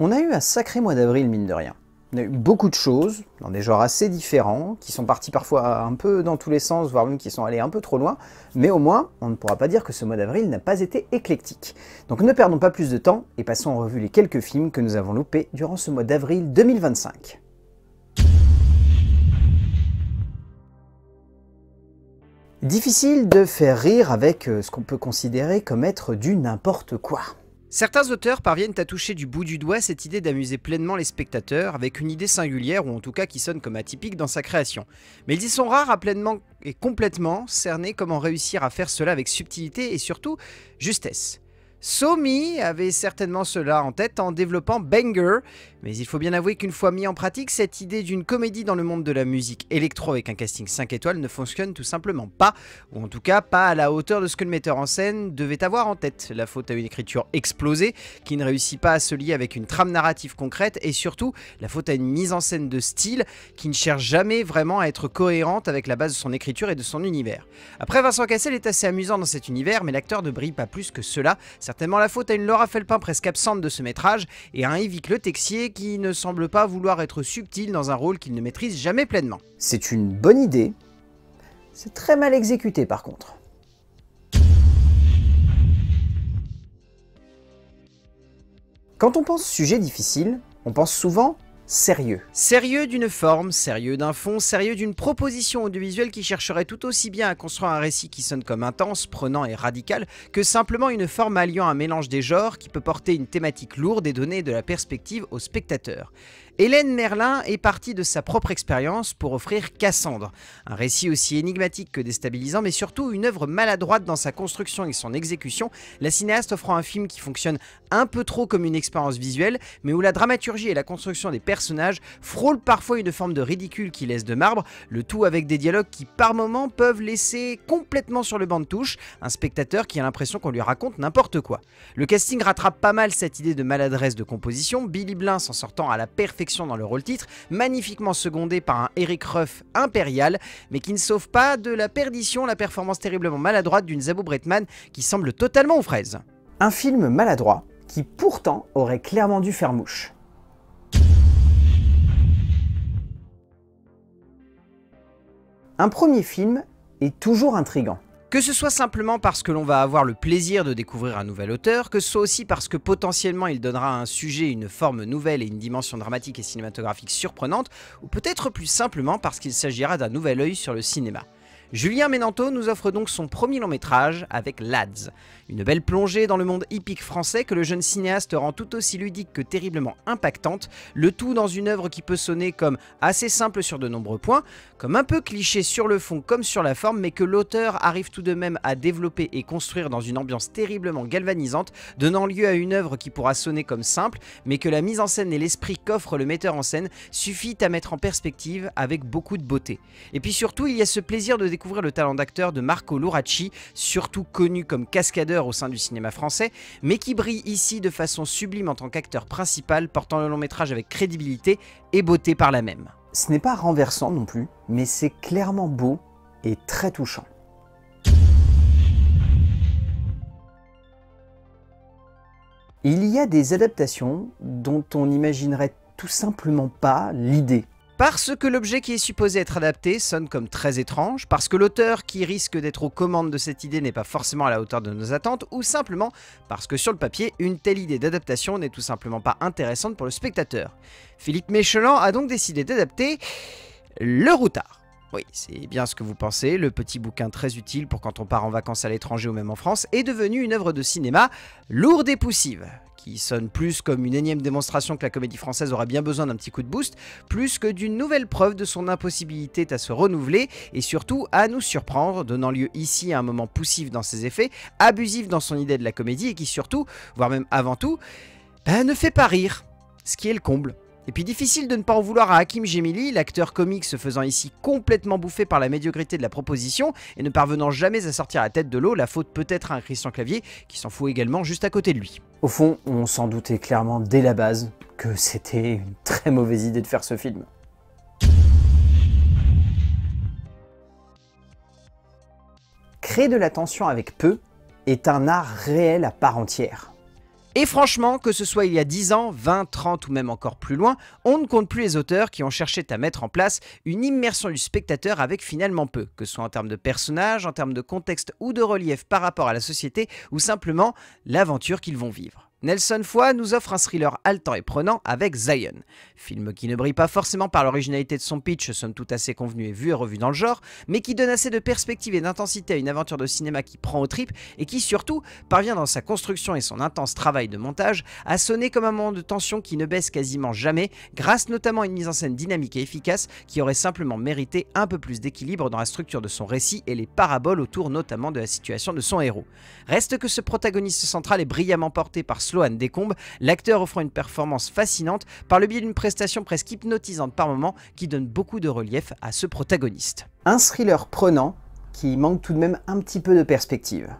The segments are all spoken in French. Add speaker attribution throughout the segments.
Speaker 1: On a eu un sacré mois d'avril, mine de rien. On a eu beaucoup de choses, dans des genres assez différents, qui sont partis parfois un peu dans tous les sens, voire même qui sont allés un peu trop loin, mais au moins, on ne pourra pas dire que ce mois d'avril n'a pas été éclectique. Donc ne perdons pas plus de temps et passons en revue les quelques films que nous avons loupés durant ce mois d'avril 2025. Difficile de faire rire avec ce qu'on peut considérer comme être du n'importe quoi.
Speaker 2: Certains auteurs parviennent à toucher du bout du doigt cette idée d'amuser pleinement les spectateurs avec une idée singulière ou en tout cas qui sonne comme atypique dans sa création. Mais ils y sont rares à pleinement et complètement cerner comment réussir à faire cela avec subtilité et surtout justesse. So Me avait certainement cela en tête en développant Banger, mais il faut bien avouer qu'une fois mis en pratique, cette idée d'une comédie dans le monde de la musique électro avec un casting 5 étoiles ne fonctionne tout simplement pas, ou en tout cas pas à la hauteur de ce que le metteur en scène devait avoir en tête. La faute à une écriture explosée qui ne réussit pas à se lier avec une trame narrative concrète et surtout la faute à une mise en scène de style qui ne cherche jamais vraiment à être cohérente avec la base de son écriture et de son univers. Après, Vincent Cassel est assez amusant dans cet univers, mais l'acteur ne brille pas plus que cela. Certainement la faute à une Laura Felpin presque absente de ce métrage et à un Yvick Le Texier qui ne semble pas vouloir être subtil dans un rôle qu'il ne maîtrise jamais pleinement.
Speaker 1: C'est une bonne idée, c'est très mal exécuté par contre. Quand on pense sujet difficile, on pense souvent sérieux.
Speaker 2: Sérieux d'une forme, sérieux d'un fond, sérieux d'une proposition audiovisuelle qui chercherait tout aussi bien à construire un récit qui sonne comme intense, prenant et radical, que simplement une forme alliant un mélange des genres qui peut porter une thématique lourde et donner de la perspective au spectateur. Hélène Merlin est partie de sa propre expérience pour offrir Cassandre, un récit aussi énigmatique que déstabilisant, mais surtout une œuvre maladroite dans sa construction et son exécution, la cinéaste offrant un film qui fonctionne un peu trop comme une expérience visuelle, mais où la dramaturgie et la construction des personnages frôlent parfois une forme de ridicule qui laisse de marbre, le tout avec des dialogues qui par moments peuvent laisser complètement sur le banc de touche un spectateur qui a l'impression qu'on lui raconte n'importe quoi. Le casting rattrape pas mal cette idée de maladresse de composition, Billy Blin s'en sortant à la perfection dans le rôle-titre, magnifiquement secondé par un Eric Ruff impérial, mais qui ne sauve pas de la perdition la performance terriblement maladroite d'une Zabou Bretman qui semble totalement aux fraises.
Speaker 1: Un film maladroit qui pourtant aurait clairement dû faire mouche. Un premier film est toujours intriguant.
Speaker 2: Que ce soit simplement parce que l'on va avoir le plaisir de découvrir un nouvel auteur, que ce soit aussi parce que potentiellement il donnera à un sujet une forme nouvelle et une dimension dramatique et cinématographique surprenante, ou peut-être plus simplement parce qu'il s'agira d'un nouvel œil sur le cinéma. Julien Menanto nous offre donc son premier long métrage avec Lads, une belle plongée dans le monde hippique français que le jeune cinéaste rend tout aussi ludique que terriblement impactante, le tout dans une œuvre qui peut sonner comme assez simple sur de nombreux points, comme un peu cliché sur le fond comme sur la forme, mais que l'auteur arrive tout de même à développer et construire dans une ambiance terriblement galvanisante, donnant lieu à une œuvre qui pourra sonner comme simple, mais que la mise en scène et l'esprit qu'offre le metteur en scène suffit à mettre en perspective avec beaucoup de beauté. Et puis surtout, il y a ce plaisir de découvrir le talent d'acteur de Marco Luracci, surtout connu comme cascadeur au sein du cinéma français, mais qui brille ici de façon sublime en tant qu'acteur principal, portant le long métrage avec crédibilité et beauté par la même.
Speaker 1: Ce n'est pas renversant non plus, mais c'est clairement beau et très touchant. Il y a des adaptations dont on n'imaginerait tout simplement pas l'idée.
Speaker 2: Parce que l'objet qui est supposé être adapté sonne comme très étrange, parce que l'auteur qui risque d'être aux commandes de cette idée n'est pas forcément à la hauteur de nos attentes, ou simplement parce que sur le papier, une telle idée d'adaptation n'est tout simplement pas intéressante pour le spectateur. Philippe Méchelan a donc décidé d'adapter Le Routard. Oui, c'est bien ce que vous pensez, le petit bouquin très utile pour quand on part en vacances à l'étranger ou même en France est devenu une œuvre de cinéma lourde et poussive, qui sonne plus comme une énième démonstration que la comédie française aura bien besoin d'un petit coup de boost, plus que d'une nouvelle preuve de son impossibilité à se renouveler et surtout à nous surprendre, donnant lieu ici à un moment poussif dans ses effets, abusif dans son idée de la comédie et qui surtout, voire même avant tout, ne fait pas rire, ce qui est le comble. Et puis difficile de ne pas en vouloir à Hakim Djemili, l'acteur comique se faisant ici complètement bouffé par la médiocrité de la proposition et ne parvenant jamais à sortir la tête de l'eau, la faute peut-être à un Christian Clavier qui s'en fout également juste à côté de lui.
Speaker 1: Au fond, on s'en doutait clairement dès la base que c'était une très mauvaise idée de faire ce film. Créer de la tension avec peu est un art réel à part entière.
Speaker 2: Et franchement, que ce soit il y a 10 ans, 20, 30 ou même encore plus loin, on ne compte plus les auteurs qui ont cherché à mettre en place une immersion du spectateur avec finalement peu, que ce soit en termes de personnages, en termes de contexte ou de relief par rapport à la société, ou simplement l'aventure qu'ils vont vivre. Nelson Foy nous offre un thriller haletant et prenant avec Zion, film qui ne brille pas forcément par l'originalité de son pitch, somme toute assez convenu et vu et revu dans le genre, mais qui donne assez de perspective et d'intensité à une aventure de cinéma qui prend aux tripes et qui surtout parvient dans sa construction et son intense travail de montage à sonner comme un moment de tension qui ne baisse quasiment jamais, grâce notamment à une mise en scène dynamique et efficace qui aurait simplement mérité un peu plus d'équilibre dans la structure de son récit et les paraboles autour notamment de la situation de son héros. Reste que ce protagoniste central est brillamment porté par Sloan Decombe, l'acteur offrant une performance fascinante par le biais d'une prestation presque hypnotisante par moments qui donne beaucoup de relief à ce protagoniste.
Speaker 1: Un thriller prenant qui manque tout de même un petit peu de perspective.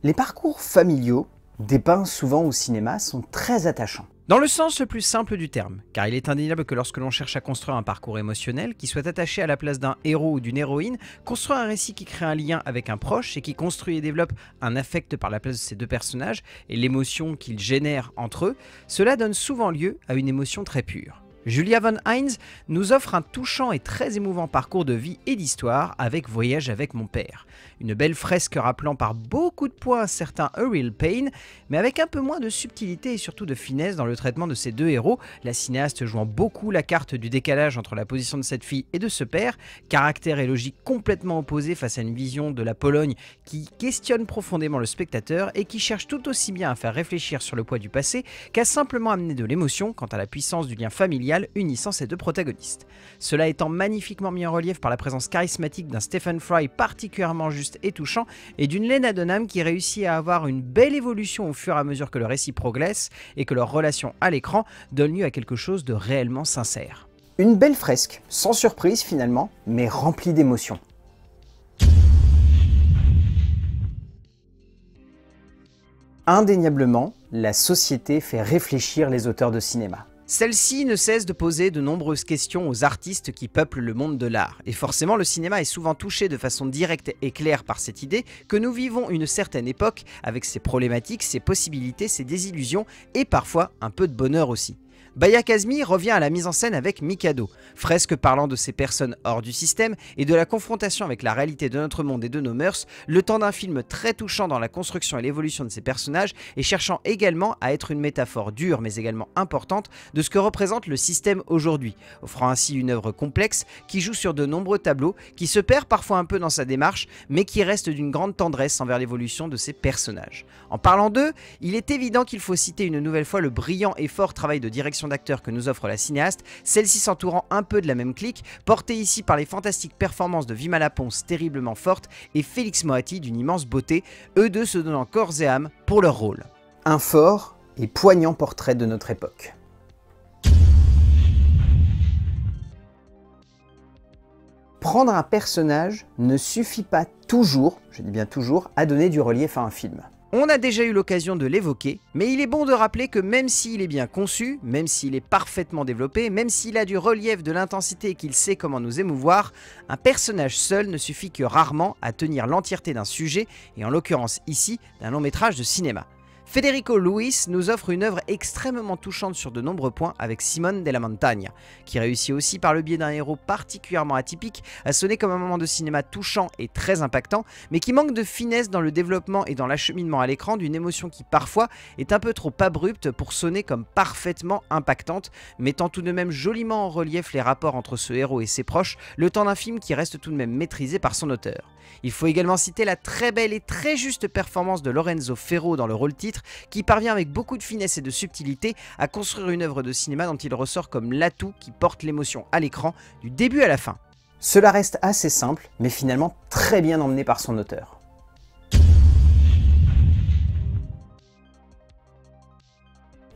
Speaker 1: Les parcours familiaux, dépeints souvent au cinéma, sont très attachants.
Speaker 2: Dans le sens le plus simple du terme, car il est indéniable que lorsque l'on cherche à construire un parcours émotionnel qui soit attaché à la place d'un héros ou d'une héroïne, construire un récit qui crée un lien avec un proche et qui construit et développe un affect par la place de ces deux personnages et l'émotion qu'ils génèrent entre eux, cela donne souvent lieu à une émotion très pure. Julia von Heinz nous offre un touchant et très émouvant parcours de vie et d'histoire avec Voyage avec mon père. Une belle fresque rappelant par beaucoup de points un certain A Real Pain, mais avec un peu moins de subtilité et surtout de finesse dans le traitement de ces deux héros, la cinéaste jouant beaucoup la carte du décalage entre la position de cette fille et de ce père, caractère et logique complètement opposés face à une vision de la Pologne qui questionne profondément le spectateur et qui cherche tout aussi bien à faire réfléchir sur le poids du passé qu'à simplement amener de l'émotion quant à la puissance du lien familial unissant ces deux protagonistes. Cela étant magnifiquement mis en relief par la présence charismatique d'un Stephen Fry particulièrement juste et touchant et d'une Lena Dunham qui réussit à avoir une belle évolution au fur et à mesure que le récit progresse et que leur relation à l'écran donne lieu à quelque chose de réellement sincère.
Speaker 1: Une belle fresque, sans surprise finalement, mais remplie d'émotions. Indéniablement, la société fait réfléchir les auteurs de cinéma.
Speaker 2: Celle-ci ne cesse de poser de nombreuses questions aux artistes qui peuplent le monde de l'art. Et forcément, le cinéma est souvent touché de façon directe et claire par cette idée que nous vivons une certaine époque avec ses problématiques, ses possibilités, ses désillusions et parfois un peu de bonheur aussi. Baya Kazmi revient à la mise en scène avec Mikado, fresque parlant de ces personnes hors du système et de la confrontation avec la réalité de notre monde et de nos mœurs, le temps d'un film très touchant dans la construction et l'évolution de ces personnages et cherchant également à être une métaphore dure mais également importante de ce que représente le système aujourd'hui, offrant ainsi une œuvre complexe qui joue sur de nombreux tableaux, qui se perd parfois un peu dans sa démarche, mais qui reste d'une grande tendresse envers l'évolution de ces personnages. En parlant d'eux, il est évident qu'il faut citer une nouvelle fois le brillant et fort travail de direction d'acteurs que nous offre la cinéaste, celle-ci s'entourant un peu de la même clique, portée ici par les fantastiques performances de Vimala Pons terriblement fortes et Félix Moati d'une immense beauté, eux deux se donnant corps et âme pour leur rôle.
Speaker 1: Un fort et poignant portrait de notre époque. Prendre un personnage ne suffit pas toujours, je dis bien toujours, à donner du relief à un film.
Speaker 2: On a déjà eu l'occasion de l'évoquer, mais il est bon de rappeler que même s'il est bien conçu, même s'il est parfaitement développé, même s'il a du relief, de l'intensité et qu'il sait comment nous émouvoir, un personnage seul ne suffit que rarement à tenir l'entièreté d'un sujet, et en l'occurrence ici, d'un long métrage de cinéma. Federico Luis nous offre une œuvre extrêmement touchante sur de nombreux points avec Simone de la Montagna, qui réussit aussi par le biais d'un héros particulièrement atypique à sonner comme un moment de cinéma touchant et très impactant, mais qui manque de finesse dans le développement et dans l'acheminement à l'écran d'une émotion qui parfois est un peu trop abrupte pour sonner comme parfaitement impactante, mettant tout de même joliment en relief les rapports entre ce héros et ses proches, le temps d'un film qui reste tout de même maîtrisé par son auteur. Il faut également citer la très belle et très juste performance de Lorenzo Ferro dans le rôle titre, qui parvient avec beaucoup de finesse et de subtilité à construire une œuvre de cinéma dont il ressort comme l'atout qui porte l'émotion à l'écran du début à la fin.
Speaker 1: Cela reste assez simple, mais finalement très bien emmené par son auteur.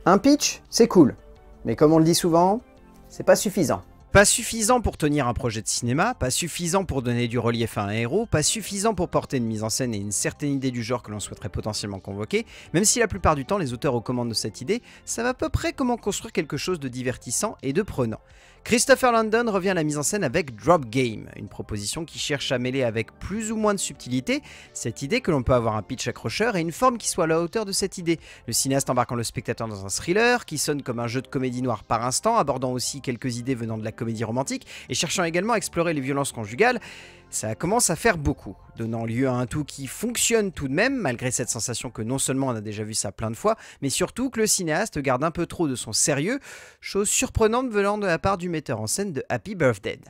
Speaker 1: Un pitch, c'est cool, mais comme on le dit souvent, c'est pas suffisant.
Speaker 2: Pas suffisant pour tenir un projet de cinéma, pas suffisant pour donner du relief à un héros, pas suffisant pour porter une mise en scène et une certaine idée du genre que l'on souhaiterait potentiellement convoquer, même si la plupart du temps les auteurs aux commandes de cette idée savent à peu près comment construire quelque chose de divertissant et de prenant. Christopher Landon revient à la mise en scène avec Drop Game, une proposition qui cherche à mêler avec plus ou moins de subtilité cette idée que l'on peut avoir un pitch accrocheur et une forme qui soit à la hauteur de cette idée. Le cinéaste embarquant le spectateur dans un thriller qui sonne comme un jeu de comédie noire par instant, abordant aussi quelques idées venant de la comédie romantique et cherchant également à explorer les violences conjugales. Ça commence à faire beaucoup, donnant lieu à un tout qui fonctionne tout de même, malgré cette sensation que non seulement on a déjà vu ça plein de fois, mais surtout que le cinéaste garde un peu trop de son sérieux, chose surprenante venant de la part du metteur en scène de Happy Birthday.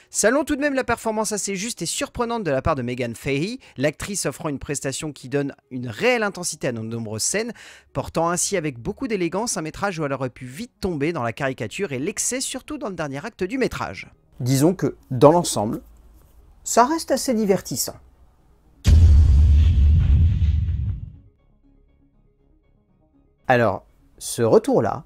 Speaker 2: Saluons tout de même la performance assez juste et surprenante de la part de Megan Fahey, l'actrice offrant une prestation qui donne une réelle intensité à de nombreuses scènes, portant ainsi avec beaucoup d'élégance un métrage où elle aurait pu vite tomber dans la caricature et l'excès surtout dans le dernier acte du métrage.
Speaker 1: Disons que, dans l'ensemble, ça reste assez divertissant. Alors, ce retour-là,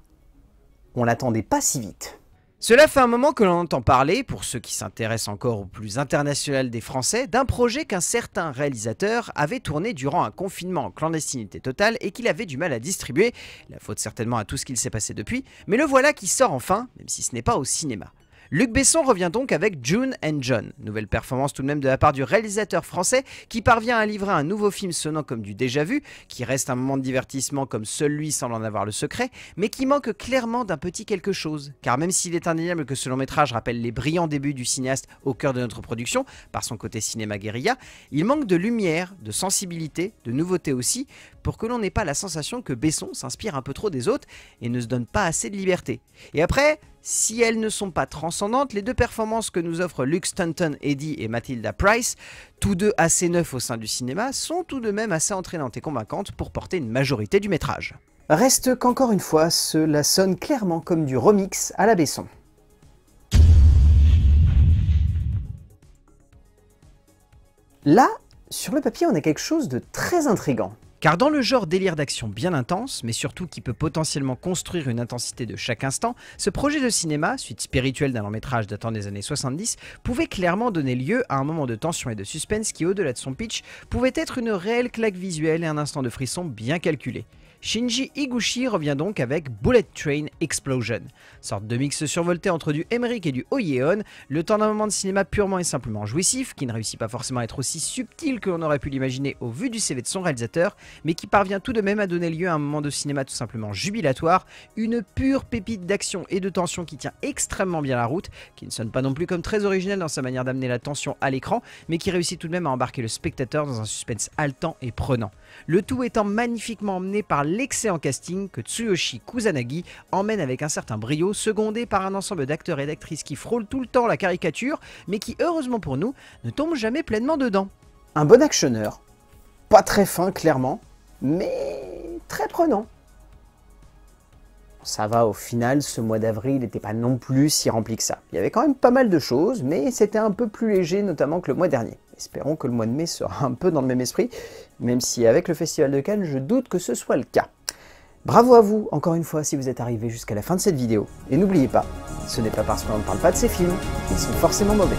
Speaker 1: on l'attendait pas si vite.
Speaker 2: Cela fait un moment que l'on entend parler, pour ceux qui s'intéressent encore au plus international des Français, d'un projet qu'un certain réalisateur avait tourné durant un confinement en clandestinité totale et qu'il avait du mal à distribuer, la faute certainement à tout ce qu'il s'est passé depuis, mais le voilà qui sort enfin, même si ce n'est pas au cinéma. Luc Besson revient donc avec June and John, nouvelle performance tout de même de la part du réalisateur français qui parvient à livrer un nouveau film sonnant comme du déjà-vu, qui reste un moment de divertissement comme seul lui semble en avoir le secret, mais qui manque clairement d'un petit quelque chose. Car même s'il est indéniable que ce long métrage rappelle les brillants débuts du cinéaste au cœur de notre production, par son côté cinéma guérilla, il manque de lumière, de sensibilité, de nouveauté aussi, pour que l'on n'ait pas la sensation que Besson s'inspire un peu trop des autres et ne se donne pas assez de liberté. Et après, si elles ne sont pas transcendantes, les deux performances que nous offrent Luke Stanton Eddy et Matilda Price, tous deux assez neufs au sein du cinéma, sont tout de même assez entraînantes et convaincantes pour porter une majorité du métrage.
Speaker 1: Reste qu'encore une fois, cela sonne clairement comme du remix à la Besson. Là, sur le papier, on a quelque chose de très intriguant.
Speaker 2: Car dans le genre délire d'action bien intense, mais surtout qui peut potentiellement construire une intensité de chaque instant, ce projet de cinéma, suite spirituelle d'un long métrage datant des années 70, pouvait clairement donner lieu à un moment de tension et de suspense qui, au-delà de son pitch, pouvait être une réelle claque visuelle et un instant de frisson bien calculé. Shinji Higuchi revient donc avec Bullet Train Explosion. Sorte de mix survolté entre du Emmerich et du Oyeon, le temps d'un moment de cinéma purement et simplement jouissif, qui ne réussit pas forcément à être aussi subtil que l'on aurait pu l'imaginer au vu du CV de son réalisateur, mais qui parvient tout de même à donner lieu à un moment de cinéma tout simplement jubilatoire, une pure pépite d'action et de tension qui tient extrêmement bien la route, qui ne sonne pas non plus comme très original dans sa manière d'amener la tension à l'écran, mais qui réussit tout de même à embarquer le spectateur dans un suspense haletant et prenant. Le tout étant magnifiquement emmené par l'excellent casting que Tsuyoshi Kusanagi emmène avec un certain brio, secondé par un ensemble d'acteurs et d'actrices qui frôlent tout le temps la caricature, mais qui, heureusement pour nous, ne tombent jamais pleinement dedans.
Speaker 1: Un bon actionneur, pas très fin clairement, mais très prenant. Ça va, au final, ce mois d'avril n'était pas non plus si rempli que ça. Il y avait quand même pas mal de choses, mais c'était un peu plus léger, notamment que le mois dernier. Espérons que le mois de mai sera un peu dans le même esprit, même si avec le Festival de Cannes, je doute que ce soit le cas. Bravo à vous, encore une fois, si vous êtes arrivé jusqu'à la fin de cette vidéo. Et n'oubliez pas, ce n'est pas parce qu'on ne parle pas de ces films qu'ils sont forcément mauvais.